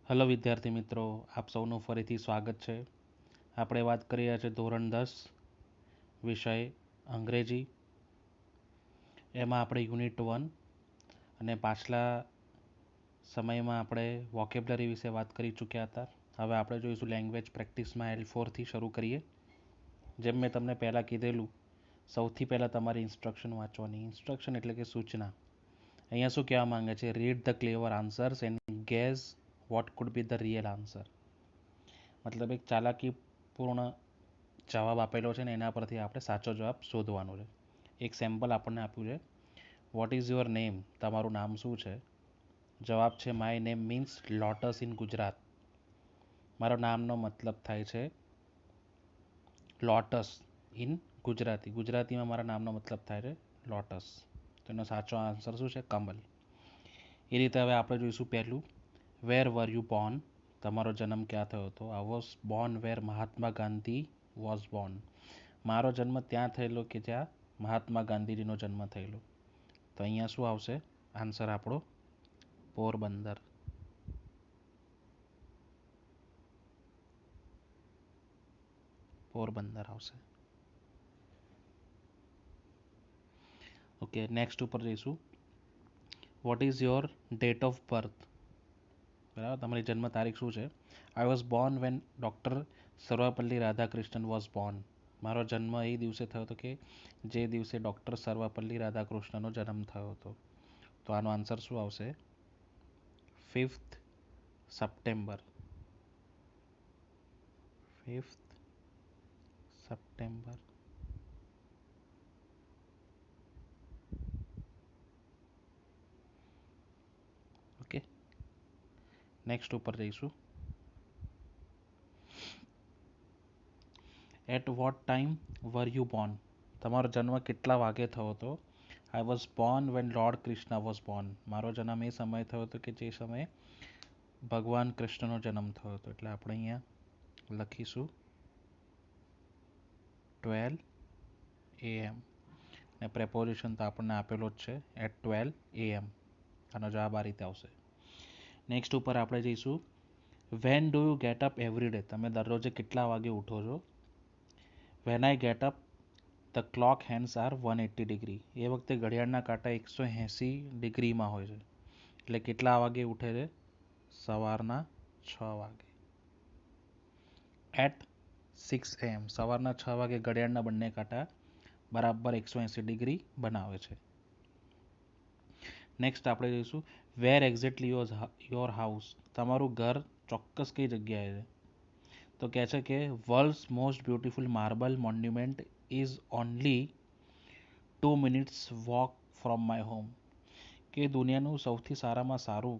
Hello વિદ્યાર્થી મિત્રો, આપ સૌનું ફરીથી સ્વાગત છે. આપણે વાત કરી રહ્યા છીએ ધોરણ 10 વિષય અંગ્રેજી. એમાં આપણે યુનિટ 1 અને પાછલા સમયમાં આપણે વોકેબ્લરી વિશે વાત કરી ચૂક્યા હતા. હવે આપણે જોઈશું લેંગ્વેજ પ્રેક્ટિસમાં L4થી શરૂ કરીએ. જેમ મેં તમને પહેલાં કીધેલું, સૌથી પહેલાં તમારી ઇન્સ્ટ્રક્શન વાંચવાની. ઇન્સ્ટ્રક્શન એટલે કે સૂચના. અહીંયા શું કહેવા માંગે છે? Read the clever answers and gas vote food B the real answer. મતલબ એક ચાલાકીપૂર્ણ જવાબ આપેલો છે ને એના પરથી આપણે સાચો જવાબ શોધવાનો છે. એક સેમ્પલ આપણને આપ્યું છે. Vote is your name? તમારું નામ શું છે? જવાબ છે my name means lotus in Gujarat. મારા નામનો મતલબ થાય છે લોટસ ઇન ગુજરાતી. ગુજરાતીમાં મારા નામનો મતલબ થાય છે લોટસ. તો એનો સાચો આન્સર શું છે? કમલ. એ રીતે હવે આપણે જોઈશું પહેલું, વેર વર યુ બોર્ન? તમારો જન્મ ક્યાં થયો હતો? I was born where Mahatma Gandhi was born. મારો જન્મ ત્યાં થયેલો કે જ્યાં મહાત્મા ગાંધીજીનો જન્મ થયેલો. તો અહીંયા શું આવશે આન્સર આપણો? પોરબંદર. પોરબંદર આવશે. ઓકે, નેક્સ્ટ ઉપર જઈશું. What is your date of birth? બરાબર, તમારી જન્મ તારીખ શું છે? I was born when doctor Sarvepalli Radhakrishnan was born. મારો જન્મ એ દિવસે થયો હતો કે જે દિવસે ડૉક્ટર સર્વપલ્લી રાધાકૃષ્ણનો જન્મ થયો હતો. તો આનો આન્સર શું આવશે? 5th September. 5th September. Okay, next ઉપર જઈશું. At what time were you born? તમારો જન્મ કેટલા વાગે થયો હતો? I was born when lord Krishna was born. મારો જન્મ એ સમયે થયો હતો કે જે સમયે ભગવાન કૃષ્ણનો જન્મ થયો હતો. એટલે આપણે અહીંયા લખીશું 12 AM. ને પ્રેપોઝિશન તો આપણને આપેલો જ છે એટ 12 AM. આનો જવાબ આ રીતે આવશે. નેક્સ્ટ ઉપર આપણે જઈશું. When do you get up every day? તમે દરરોજે કેટલા વાગે ઉઠો છો? When I get up the clock hands are 180 degree. એ વખતે ઘડિયાળના કાંટા 180 ડિગ્રીમાં હોય છે. એટલે કેટલા વાગે ઉઠે છે? સવારના 6 વાગે. At 6 AM. સવારના 6 વાગે ઘડિયાળના બંને કાંટા બરાબર 180 ડિગ્રી બનાવે છે. નેક્સ્ટ આપણે જોઈશું. વેર એક્ઝેક્ટલી યોર હાઉસ? તમારું ઘર ચોક્કસ કઈ જગ્યાએ છે? તો કહે છે કે world's most beautiful marble monument is only 2 minutes walk from my home. કે દુનિયાનું સૌથી સારામાં સારું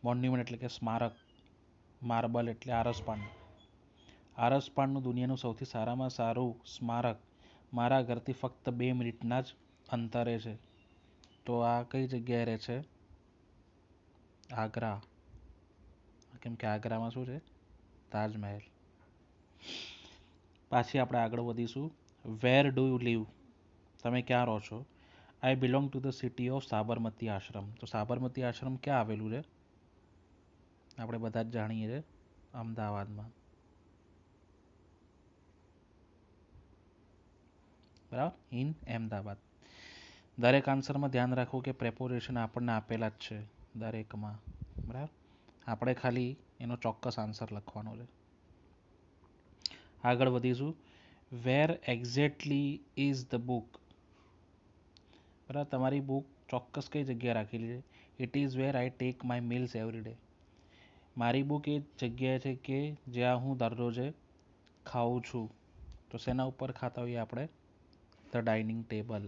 મોન્યુમેન્ટ એટલે કે સ્મારક, માર્બલ એટલે આરસપાન. આરસપાનનું દુનિયાનું સૌથી સારામાં સારું સ્મારક મારા ઘરથી ફક્ત 2 મિનિટના જ અંતરે છે. તો આ કઈ જગ્યાએ રહે છે? આગ્રા. કેમ કે આગ્રામાં શું છે? તાજમહેલ. પાછી આપણે આગળ વધીશું. Where do you live? તમે ક્યાં રહો છો? I belong to the city of Sabarmati Ashram. તો સાબરમતી આશ્રમ ક્યાં આવેલું છે? આપણે બધા જ જાણીએ છીએ, અમદાવાદમાં. બરાબર, ઇન અમદાવાદ. દરેક આન્સરમાં ધ્યાન રાખવું કે પ્રેપોઝિશન આપણને આપેલા જ છે દરેકમાં. બરાબર, આપણે ખાલી એનો ચોક્કસ આન્સર લખવાનો છે. આગળ વધીશું. વેર એક્ઝેક્ટલી ઇઝ ધ બુક? બરાબર, તમારી બુક ચોક્કસ કઈ જગ્યાએ રાખેલી છે? It is wear I take my meals every day. મારી બુક એ જગ્યાએ છે કે જ્યાં હું દરરોજે ખાઉં છું. તો શેના ઉપર ખાતા હોઈએ આપણે? The dining table.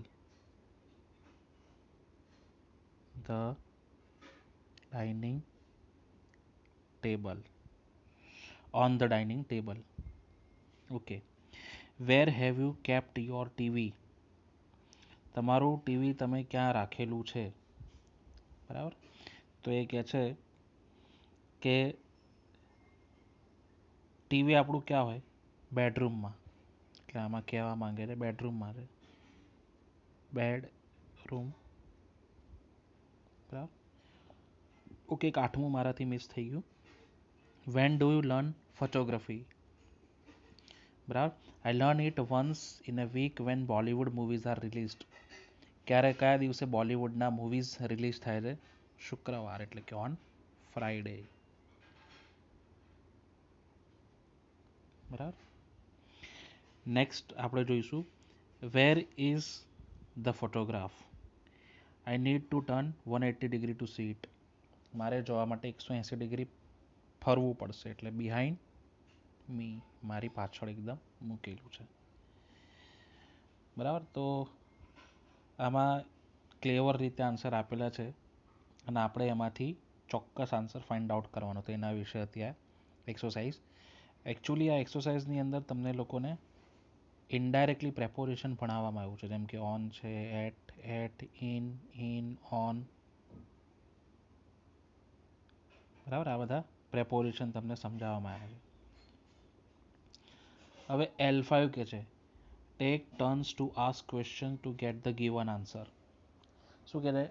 The dining table. On the dining table. Okay. Where have you kept your TV? તમારું ટીવી તમે ક્યાં રાખેલું છે? બરાબર, તો એ કહે છે કે ટીવી આપણું ક્યાં હોય? બેડરૂમમાં. એટલે આમાં કહેવા માંગે છે બેડરૂમમાં છે. બેડરૂમ. બરાબર. ઓકે, એક 8મું મારાથી મિસ થઈ ગયું. When do you learn photography? બરાબર. I learn it once in a week when Bollywood movies are released. કયા દિવસે બોલિવૂડના મૂવીઝ રિલીઝ થાય છે? શુક્રવાર, એટલે કે ઓન ફ્રાઈડે. બરાબર. નેક્સ્ટ આપણે જોઈશું where is the photograph. I need to turn 180 degree to see it. મારે જોવા માટે 180 ડિગ્રી ફરવું પડશે, એટલે બિહાઇન્ડ મી, મારી પાછળ એકદમ મૂકેલું છે. બરાબર. તો આમાં ક્લેવર રીતે આન્સર આપેલા છે અને આપણે એમાંથી ચોક્કસ આન્સર ફાઇન્ડ આઉટ કરવાનો, તો એના વિશે અત્યારે એક્સરસાઇઝ. એકચ્યુઅલી આ એક્સરસાઇઝની અંદર તમને લોકોને ઇનડાયરેક્ટલી પ્રેપોરેશન ભણાવવામાં આવ્યું છે, જેમ કે ઓન છે, એટ, ઇન, ઓન. બરાબર. આ બધા પ્રેપોરેશન તમને સમજાવવામાં આવ્યા છે. હવે L5 કે છે take turns to ask question to get the given answer. શું કહે છે?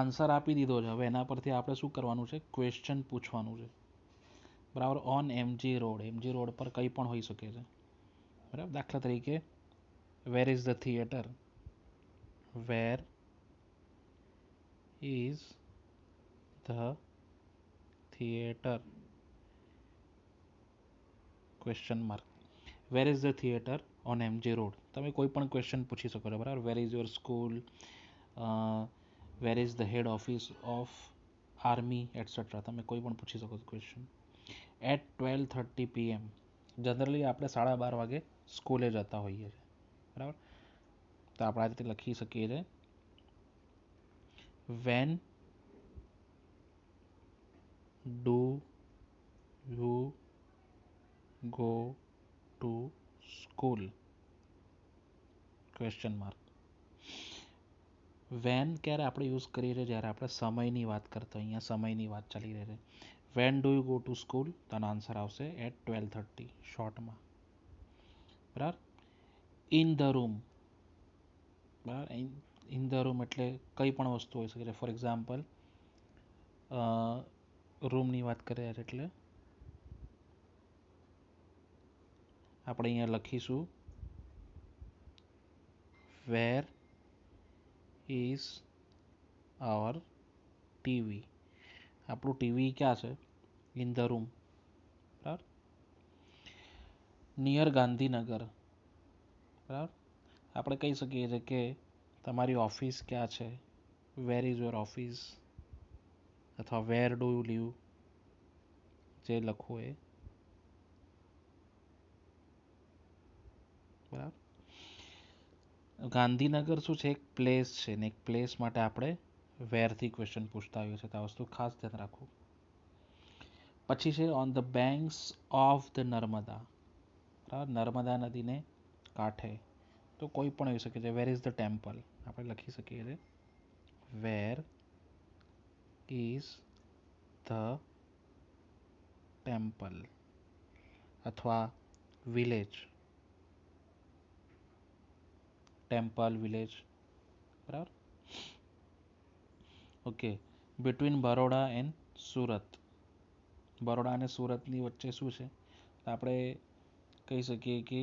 આન્સર આપી દીધો છે, હવે એના પરથી આપણે શું કરવાનું છે? ક્વેશ્ચન પૂછવાનું છે. બરાબર. On MG road, MG road પર કંઈ પણ હોઈ શકે છે. બરાબર. દાખલા તરીકે where is the theatre, where is the theatre, question mark. Where is the theatre on MG road. તમે કોઈ પણ ક્વેશ્ચન પૂછી શકો છો. બરાબર. Where is your school, where is the head office of army, etcetera. તમે કોઈ પણ પૂછી શકો છો ક્વેશ્ચન. At 12:30 PM. જનરલી આપણે 12:30 વાગે સ્કૂલે જતા હોઈએ છીએ. બરાબર. તો આપણે આ રીતે લખી શકીએ છીએ when do you go to school, question mark. When ક્યારે આપણે યુઝ કરીએ છીએ? જ્યારે આપણે સમયની વાત કરતા, અહીંયા સમયની વાત ચાલી રહી છે. Van do you go to school, તો આનો આન્સર આવશે એટ 12:30, શોર્ટમાં. બરાબર. In the room. બરાબર. ઇન ધ રૂમ એટલે કંઈ પણ વસ્તુ હોઈ શકે છે. ફોર એક્ઝામ્પલ રૂમની વાત કરીએ એટલે આપણે અહીંયા લખીશું વેર ઇઝ અવર ટીવી. આપણું ટીવી ક્યાં છે? In the room. બરાબર. નિયર ગાંધીનગર. બરાબર. આપણે કહી શકીએ છીએ કે તમારી ઓફિસ ક્યાં છે? વેર ઇઝ યોર ઓફિસ, અથવા વેર ડુ યુ લીવ, જે લખવું એ. બરાબર. ગાંધીનગર શું છે? એક પ્લેસ છે, ને એક પ્લેસ માટે આપણે વેરથી ક્વેશ્ચન પૂછતા હોઈએ છીએ, તો આ વસ્તુ ખાસ ધ્યાન રાખવું. પછી છે on the banks of the Narmada. બરાબર. નર્મદા નદીને કાંઠે, તો કોઈ પણ હોઈ શકે છે. વેર ઇઝ ધ ટેમ્પલ, આપણે લખી શકીએ છીએ વેર ઇઝ ધ ટેમ્પલ, અથવા વિલેજ, ટેમ્પલ, વિલેજ. બરાબર. Okay. Between Baroda and Surat. Baroda અને સુરતની વચ્ચે શું છે? આપણે કહી શકીએ કે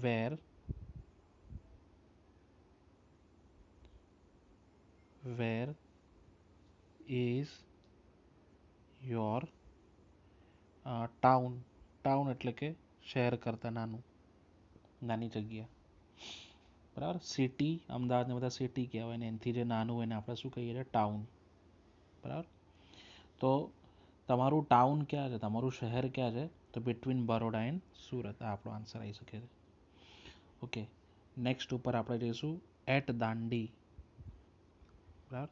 વેર ઇઝ યોર ટાઉન. ટાઉન એટલે કે શહેર કરતાં નાનું, નાની જગ્યા. બરાબર. સિટી, અમદાવાદને બધા સિટી કહેવાય, ને એનાથી જે નાનું હોય એને આપણે શું કહીએ છીએ? ટાઉન. બરાબર. તો તમારું ટાઉન ક્યાં છે? તમારું શહેર ક્યાં છે? તો બિટવીન બરોડા એન્ડ સુરત. આ આપણો આન્સર આવી શકે છે. ઓકે. નેક્સ્ટ ઉપર આપણે જઈશું એટ દાંડી. બરાબર.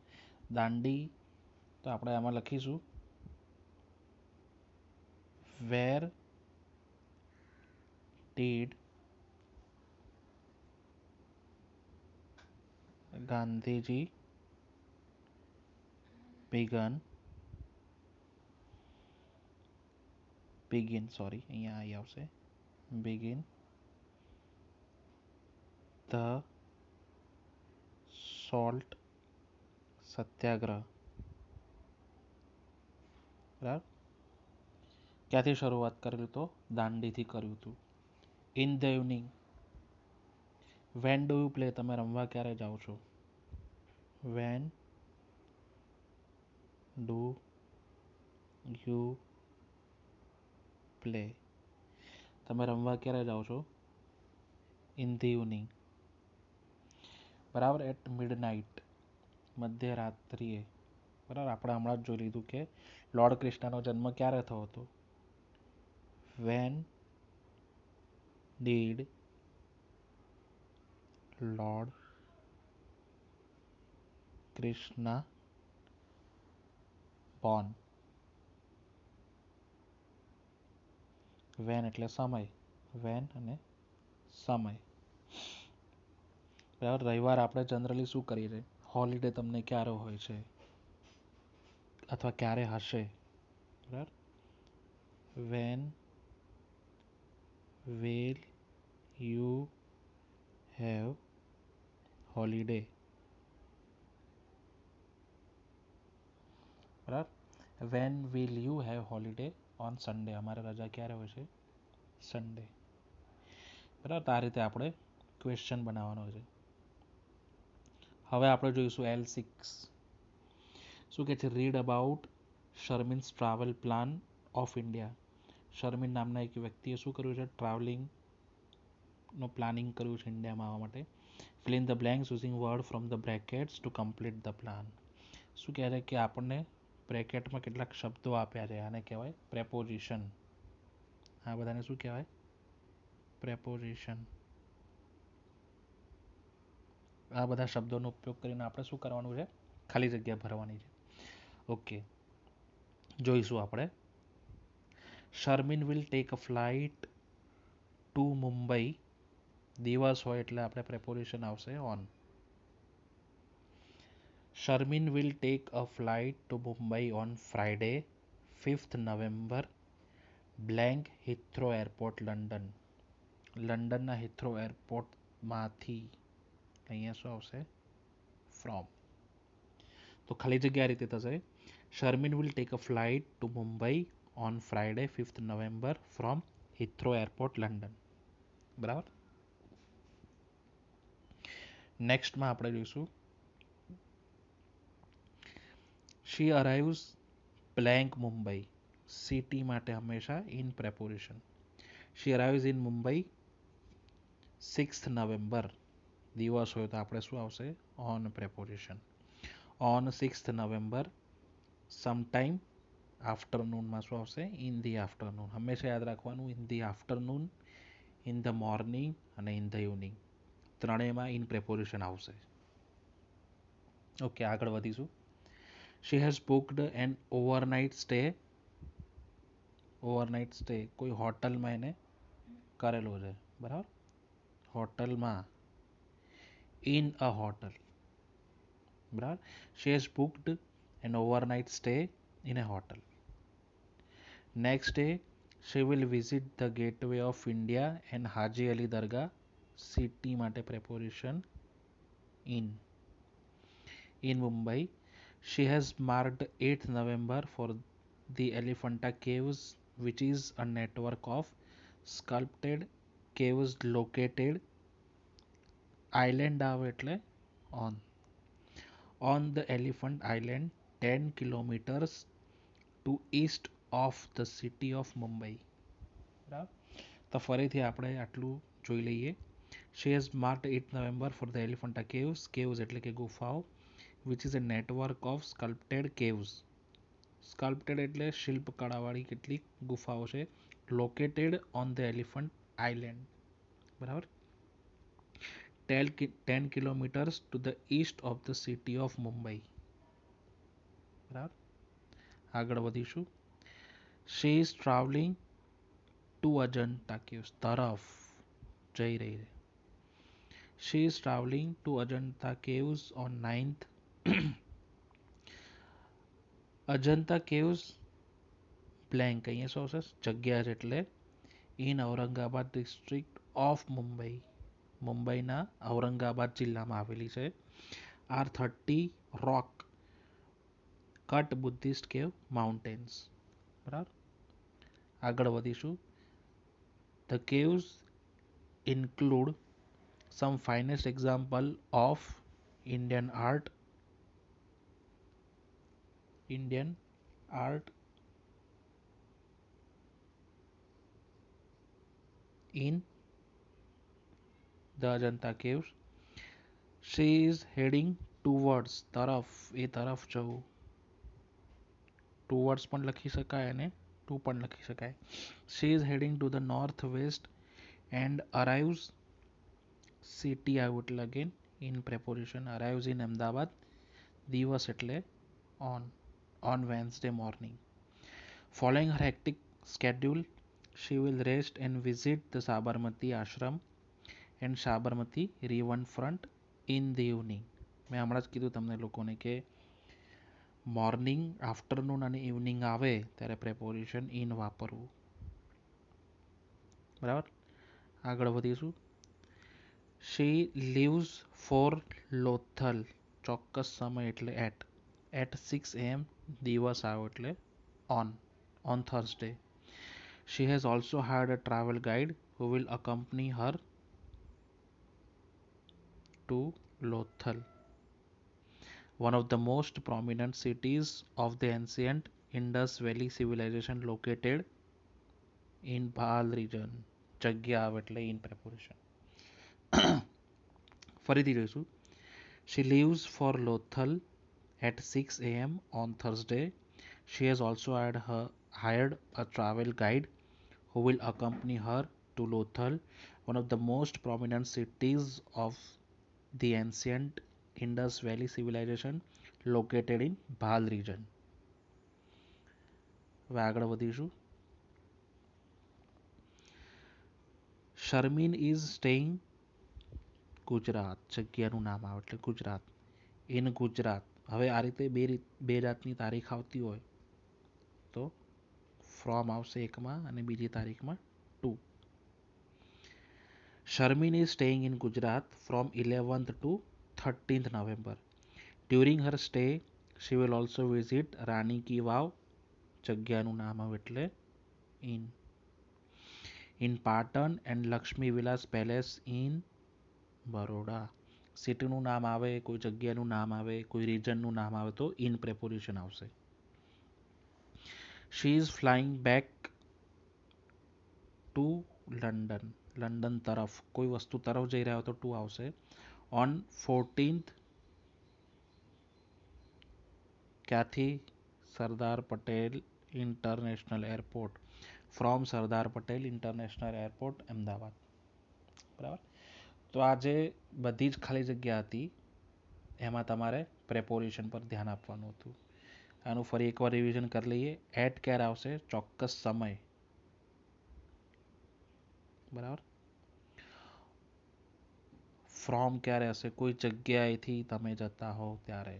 દાંડી, તો આપણે આમાં લખીશું where did Gandhiji began, sorry, અહીંયા આવી આવશે, બિગિન ધ સોલ્ટ સત્યાગ્રહ. બરાબર. ક્યાંથી શરૂઆત કરેલું? તો દાંડીથી કર્યું હતું. In the evening. When do you play? તમે રમવા ક્યારે જાઓ છો? When do you play? તમે રમવા ક્યારે જાઓ છો? In the evening. બરાબર. At midnight. મધ્યરાત્રિએ. બરાબર. આપણે હમણાં જ જોઈ લીધું કે લોર્ડ કૃષ્ણનો જન્મ ક્યારે થયો હતો? When did lord Krishna born? When એટલે સમય. વેન અને સમય. બરાબર. રવિવાર આપણે જનરલી શું કરીએ છીએ? હોલિડે તમને ક્યારે હોય છે અથવા ક્યારે હશે? બરાબર. When will you have holiday? બરાબર. When will you have holiday? On Sunday. અમારે રજા ક્યારે હોય છે? સન્ડે. બરાબર. આ રીતે આપણે ક્વેશ્ચન બનાવવાનો છે. હવે આપણે જોઈશું L6. શું કે છે? Read about Sharmin's travel plan of India. Sharmin નામના એક વ્યક્તિએ શું કર્યું છે? ટ્રાવેલિંગનો પ્લાનિંગ કર્યું છે ઇન્ડિયામાં આવવા માટે. Fill in the blanks using word from the brackets to complete the plan. શું કહે છે કે આપણને બ્રેકેટમાં કેટલાક શબ્દો આપ્યા છે. આને કહેવાય પ્રેપોઝિશન. આ બધાને શું કહેવાય? પ્રેપોઝિશન. આ બધા શબ્દોનો ઉપયોગ કરીને આપણે શું કરવાનું છે? ખાલી જગ્યા ભરવાની છે. ઓકે, જોઈશું આપણે. Sharmin will take a flight to Mumbai. દિવસ હોય એટલે આપણે પ્રેપોઝિશન આવશે on. Sharmin will take a flight to Mumbai on Friday, 5th November, blank Heathrow Airport, London. લંડનના હિથ્રો એરપોર્ટમાંથી. અહીંયા શું આવશે? ફ્રોમ. તો ખાલી જગ્યા આ રીતે થશે. Sharmin will take a flight to Mumbai on Friday 5th November from Heathrow airport, London. બરાબર. નેક્સ્ટમાં આપણે જોઈશું she arrives blank Mumbai. City માટે હંમેશા in preposition. She arrives in Mumbai 6th November. દિવસ હોય તો આપણે શું આવશે? On preposition. On 6th November. Sometime આફ્ટરનૂનમાં શું આવશે? In the afternoon. હંમેશા યાદ રાખવાનું in the afternoon, in the morning અને in the evening. ત્રણેયમાં in preposition આવશે. ઓકે, આગળ વધીશું. She has booked an overnight stay. Overnight stay કોઈ હોટલમાં એને કરેલો છે. બરાબર. હોટલમાં. In a hotel. બરાબર. She has booked an overnight stay in a hotel. Next day, she will visit the Gateway of India and Haji Ali Dargah. City માટે preposition in. In Mumbai, she has marked 8th November for the Elephanta Caves, which is a network of sculpted caves located island આવે એટલે on the Elephant Island 10 kilometers to east of the city of Mumbai. બરાબર. તો ફરીથી આપણે આટલું જોઈ લઈએ. She has marked 8th November for the Elephanta Caves. Caves એટલે કે ગુફાઓ. Which is a network of sculpted caves. Sculpted એટલે શિલ્પકળાવાળી કેટલીક ગુફાઓ છે. Located on the Elephant Island. બરાબર. 10 kilometers to the east of the city of Mumbai. બરાબર. આગળ વધીશું. She is traveling to Ajanta Caves. તરફ જઈ રહી છે. She is traveling to Ajanta Caves on 9th. Ajanta Caves blank. અહીંયા શું આવશે? જગ્યા છે એટલે in Aurangabad district of Mumbai. મુંબઈના ઔરંગાબાદ જિલ્લામાં આવેલી છે. R30 રોક કટ બુદ્ધિસ્ટ કેવ માઉન્ટેન્સ. બરાબર. આગળ વધીશું. The caves include some finest example of Indian art, Indian art in the Ajanta caves. She is heading towards તરફ એ તરફ જવું. towards પણ લખી શકાય અને to પણ લખી શકાય. She is heading to the northwest and arrives city out again in preparation arrives in Ahmedabad દિવસ એટલે on Wednesday morning. Following her hectic schedule, she will rest and visit the Sabarmati ashram and Sabarmati riverfront in the evening. મેં હમણાં જ કીધું તમને લોકોને કે morning afternoon અને ઇવનિંગ આવે ત્યારે પ્રેપોરેશન ઇન વાપરવું. બરાબર. આગળ વધીશું. શી લીવ્સ ફોર લોથલ ચોક્કસ સમય એટલે એટ 6 AM દિવસ આવ્યો એટલે on Thursday. She has also hired a travel guide who will accompany her to Lothal, one of the most prominent cities of the ancient Indus Valley civilization located in Bhal region. જગ્યા આવે એટલે in preparation. ફરીથી જોઈશું. She leaves for Lothal at 6 AM on Thursday. She has also hired a travel guide who will accompany her to Lothal, one of the most prominent cities of the ancient Indus Valley civilization located in Bhal region. હવે આગળ વધીશું. શર્મિન is staying Gujarat જગ્યાનું નામ આવે એટલે Gujarat in Gujarat. હવે આ રીતે બે જાતની તારીખ આવતી હોય તો ફ્રોમ આવશે એકમાં અને બીજી તારીખમાં two. Sharmin is staying in Gujarat from 11th to 13th November. During her stay, she will also visit Rani Ki Vav, જગ્યાનું નામ આવે એટલે in Patan and Lakshmi Vilas Palace in Baroda. સિટીનું નામ આવે, કોઈ જગ્યાનું નામ આવે, કોઈ રિજનનું નામ આવે તો in preparation આવશે. She is flying back to London. London તરફ કોઈ વસ્તુ તરફ જઈ રહ્યા તો ટુ આવશે. ઓન 14th ક્યાંથી Sardar Patel international airport from Sardar Patel international airport Ahmedabad. બરાબર. તો આ જે બધી જ ખાલી જગ્યા હતી એમાં તમારે પ્રેપોરેશન પર ધ્યાન આપવાનું હતું. આનું ફરી એકવાર રિવિઝન કરી લઈએ. એટ ક્યારે આવશે ચોક્કસ સમય. બરાબર. ફ્રોમ ક્યારે હશે કોઈ જગ્યાએથી તમે જતા હો ત્યારે.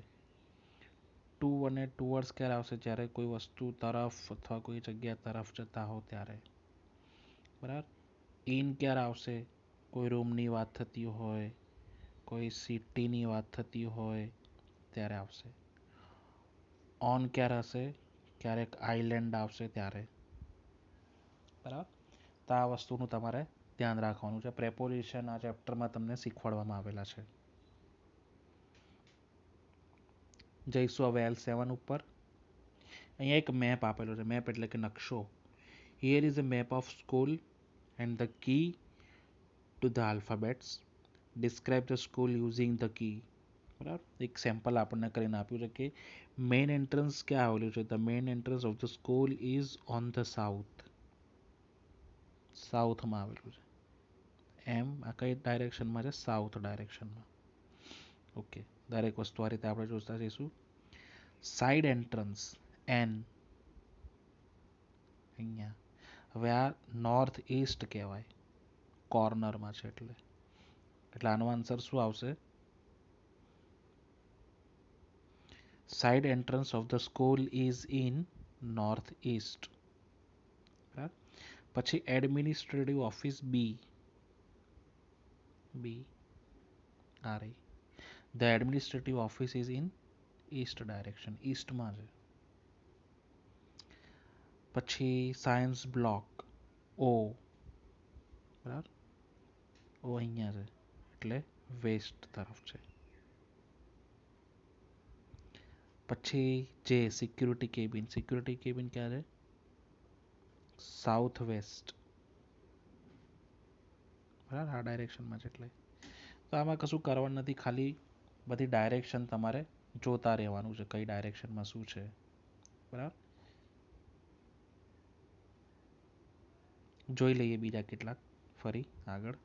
ટુ અને ટુવર્ડ્સ ક્યારે આવશે જ્યારે કોઈ વસ્તુ તરફ અથવા કોઈ જગ્યા તરફ જતા હો ત્યારે. બરાબર. ઇન ક્યારે આવશે કોઈ રૂમની વાત થતી હોય કોઈ સિટીની વાત થતી હોય ત્યારે આવશે. ઓન ક્યારે હશે ક્યારેક આઇલેન્ડ આવશે ત્યારે. બરાબર. તો આ વસ્તુનું તમારે ધ્યાન રાખવાનું છે. પ્રેપોરેશન આ ચેપ્ટરમાં તમને શીખવાડવામાં આવેલા છે. જઈશું હવે L7 ઉપર. અહીંયા એક મેપ આપેલો છે. મેપ એટલે કે નકશો. Here is a map of school and the key to the alphabets. Describe the school using the key. બરાબર. એક સેમ્પલ આપણને કરીને આપ્યું છે કે મેઇન એન્ટ્રન્સ ક્યાં આવેલું છે. The main entrance of the school is on the south. સાઉથમાં આવેલું છે. એમ આ કઈ ડાયરેક્શનમાં છે સાઉથ ડાયરેક્શનમાં. ઓકે. દરેક વસ્તુ આ રીતે આપણે જોતા જઈશું. સાઇડ એન્ટ્રન્સ એન અહીંયા. હવે આ નોર્થ ઈસ્ટ કહેવાય કોર્નરમાં છે એટલે આનો આન્સર શું આવશે. Side entrance of the school is in north east. પછી એડમિનિસ્ટ્રેટિવ ઓફિસ બી આ રહી. The administrative office is in east direction ઈસ્ટમાં છે. પછી સાયન્સ બ્લોક ઓ, બરાબર, ઓ અહીંયા છે એટલે વેસ્ટ તરફ છે. પછી જે સિક્યુરિટી કેબિન ક્યાં છે? સાઉથ વેસ્ટ, બરાબર, આ ડાયરેક્શનમાં છે એટલે. તો આમાં કશું કરવાનું નથી, ખાલી બધી ડાયરેક્શન તમારે જોતા રહેવાનું છે, કઈ ડાયરેક્શનમાં શું છે, બરાબર. જોઈ લઈએ બીજા કેટલાક ફરી આગળ.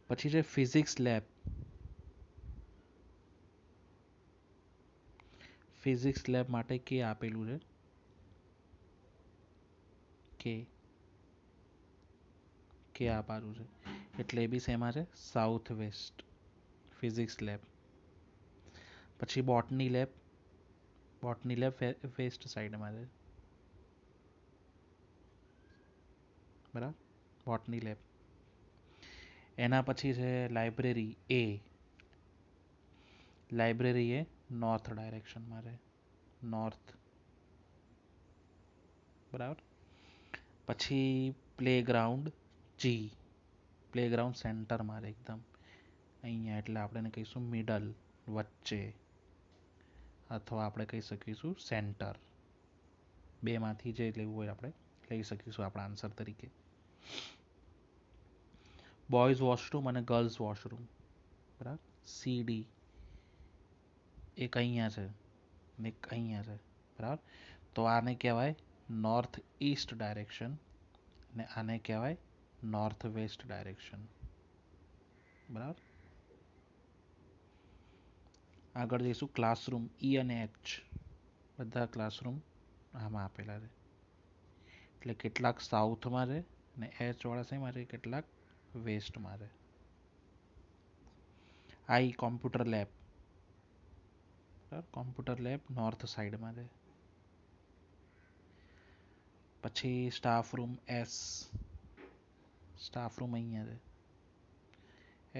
પછી છે ફિઝિક્સ લેબ માટે કે આપેલું છે, કે આપેલું છે એટલે એ બી શેમાં છે? South waste physics lab. પછી બોટની લેબ વેસ્ટ સાઈડમાં છે, બરાબર, બોટની લેબ. એના પછી છે લાઇબ્રેરી એ નોર્થ ડાયરેક્શનમાં છે, નોર્થ, બરાબર. પછી પ્લેગ્રાઉન્ડ સેન્ટરમાં છે એકદમ અહીંયા, એટલે આપણે એને કહીશું મિડલ, વચ્ચે, અથવા આપણે કહી શકીશું સેન્ટર. બેમાંથી જે લેવું હોય આપણે લઈ શકીશું આપણા આન્સર તરીકે. બોયઝ વોશરૂમ અને ગર્લ્સ વોશરૂમ, બરાબર, સીડી એક અહીંયા છે ને એક અહીંયા છે, બરાબર. તો આને કહેવાય નોર્થ ઈસ્ટ ડાયરેક્શન ને આને કહેવાય નોર્થ વેસ્ટ ડાયરેક્શન, બરાબર. આગળ જઈશું ક્લાસરૂમ, ઈ અને એચ બધા ક્લાસરૂમ આમાં આપેલા છે, એટલે કેટલાક સાઉથમાં છે ને એચ વાળા શેમાં છે? કેટલાક વેસ્ટમાં છે. આઈ કોમ્પ્યુટર લેબ નોર્થ સાઈડમાં છે. પછી સ્ટાફ રૂમ અહીંયા છે,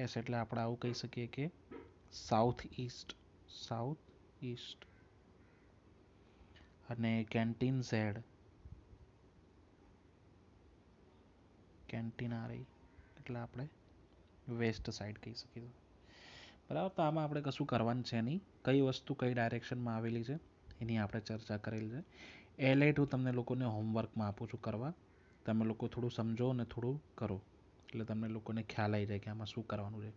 એસ એટલે આપણે આવું કહી શકીએ કે સાઉથ ઈસ્ટ. અને કેન્ટીન આ રહી એટલે આપણે વેસ્ટ સાઈડ કહી શકીએ, બરાબર. તો આમાં આપણે કશું કરવાનું છે નહીં, કઈ વસ્તુ કઈ ડાયરેક્શનમાં આવેલી છે એની આપણે ચર્ચા કરેલી છે. એલાઇટ હું તમને લોકોને હોમવર્કમાં આપું છું કરવા, તમે લોકો થોડું સમજો અને થોડું કરો એટલે તમને લોકોને ખ્યાલ આવી જાય કે આમાં શું કરવાનું છે.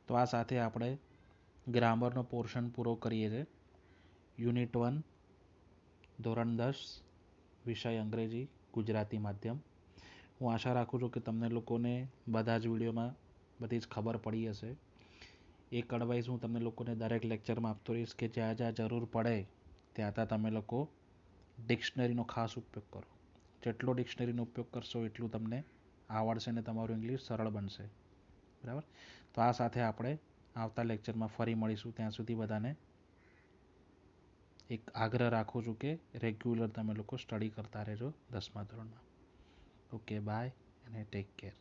તો આ સાથે આપણે ગ્રામરનો પોર્શન પૂરો કરીએ છીએ. યુનિટ 1 ધોરણ 10 વિષય અંગ્રેજી ગુજરાતી માધ્યમ. હું આશા રાખું છું કે તમને લોકોને બધા જ વિડીયોમાં બધી જ ખબર પડી હશે. એક એડવાઇસ હું તમને લોકોને દરેક લેક્ચરમાં આપતો રહીશ કે જ્યાં જ્યાં જરૂર પડે ત્યાં ત્યાં તમે લોકો ડિક્શનરીનો ખાસ ઉપયોગ કરો. જેટલો ડિક્શનરીનો ઉપયોગ કરશો એટલું તમને આવડશે અને તમારું ઇંગ્લિશ સરળ બનશે, બરાબર. તો આ સાથે આપણે આવતા લેક્ચરમાં ફરી મળીશું. ત્યાં સુધી બધાને એક આગ્રહ રાખું છું કે રેગ્યુલર તમે લોકો સ્ટડી કરતા રહેજો 10મા ધોરણમાં. ઓકે, બાય અને ટેક કેર.